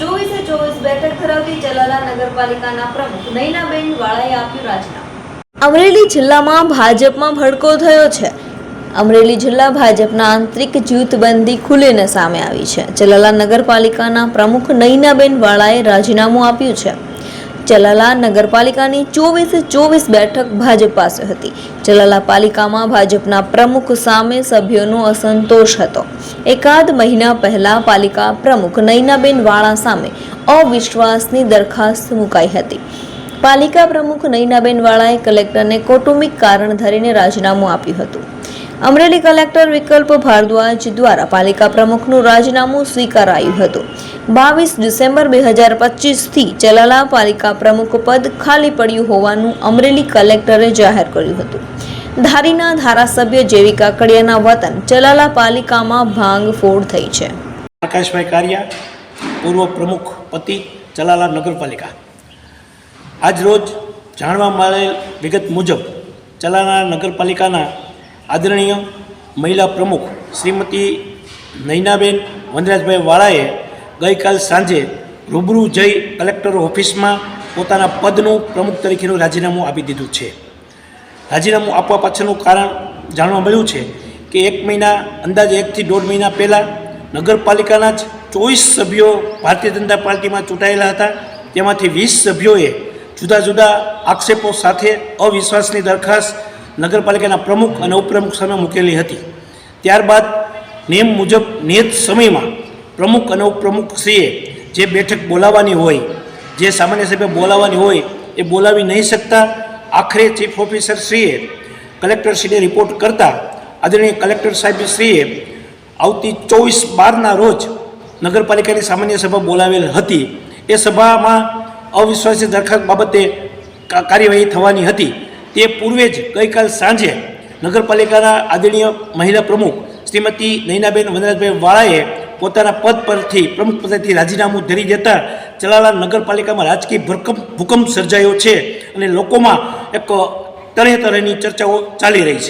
24/24 બેઠક ધરાવતી ચલાલા નગરપાલિકાના પ્રમુખ નયનાબેન વાળાએ આપ્યું રાજીનામું। અમરેલી જિલ્લામાં ભાજપમાં ભડકો થયો છે। અમરેલી જિલ્લા ભાજપના આંતરિક જૂથબંધી ખુલીને સામે આવી છે। ચલાલા નગરપાલિકાના પ્રમુખ નયનાબેન વાળાએ રાજીનામું આપ્યું છે। ચલાલા નગરપાલિકાની 24/24 બેઠક ભાજપ પાસે હતી। ચલાલા પાલિકામાં ભાજપના પ્રમુખ સામે સભ્યોનો અસંતોષ હતો। એકાદ મહિના પહેલા પાલિકા પ્રમુખ નયનાબેન વાળા સામે અવિશ્વાસની દરખાસ્ત મુકાઈ હતી। પાલિકા પ્રમુખ નયનાબેન વાળાએ કલેક્ટરને કૌટુંબિક કારણ ધરીને રાજીનામું આપ્યું હતું। અમરેલી કલેક્ટર વિકલ્પ ભારદ્વાજ દ્વારા પાલિકા પ્રમુખનું રાજીનામું સ્વીકારાયું હતું। 22 ડિસેમ્બર 2025 થી ચલાલા પાલિકા પ્રમુખ પદ ખાલી પડ્યું હોવાનું અમરેલી કલેક્ટરે જાહેર કર્યું હતું। ધારીના ધારાસભ્ય જેવી કાકડિયાના વતન ચલાલા પાલિકામાં ભાંગફોડ થઈ છે। પ્રકાશભાઈ કારિયા, પૂર્વ પ્રમુખ પતિ ચલાલા નગરપાલિકા। આજ રોજ જાણવા મળેલ વિગત મુજબ ચલાલા નગરપાલિકાના આદરણીય મહિલા પ્રમુખ શ્રીમતી નયનાબેન વનરાજભાઈ વાળાએ ગઈકાલ સાંજે રૂબરૂ જઈ કલેક્ટર ઓફિસમાં પોતાના પદનું પ્રમુખ તરીકેનું રાજીનામું આપી દીધું છે। રાજીનામું આપવા પાછળનું કારણ જાણવા મળ્યું છે કે એક મહિના અંદાજે 1 થી 1.5 મહિના પહેલાં નગરપાલિકાના જ 24 સભ્યો ભારતીય જનતા પાર્ટીમાં ચૂંટાયેલા હતા। તેમાંથી 20 સભ્યોએ જુદા જુદા આક્ષેપો સાથે અવિશ્વાસની દરખાસ્ત નગરપાલિકાના પ્રમુખ અને ઉપપ્રમુખ સામે મૂકેલી હતી। ત્યારબાદ નિયમ મુજબ નિયત સમયમાં પ્રમુખ અને ઉપપ્રમુખશ્રીએ જે બેઠક બોલાવવાની હોય, જે સામાન્ય સભ્ય બોલાવવાની હોય એ બોલાવી નહીં શકતા। આખરે ચીફ ઓફિસરશ્રીએ કલેક્ટરશ્રીને રિપોર્ટ કરતાં આદરણીય કલેક્ટર સાહેબશ્રીએ આવતી 24/12ના રોજ નગરપાલિકાની સામાન્ય સભા બોલાવેલ હતી। એ સભામાં અવિશ્વાસની દરખાસ્ત બાબતે કાર્યવાહી થવાની હતી। તે પૂર્વે જ ગઈકાલ સાંજે નગરપાલિકાના આદરણીય મહિલા પ્રમુખ શ્રીમતી નયનાબેન વનરાજભાઈ વાળાએ પોતાના પદ પરથી પ્રમુખ પદેથી રાજીનામું ધરી દેતા ચલાલા નગરપાલિકામાં રાજકીય ભૂકંપ સર્જાયો છે અને લોકોમાં એક તરહની ચર્ચાઓ ચાલી રહી છે।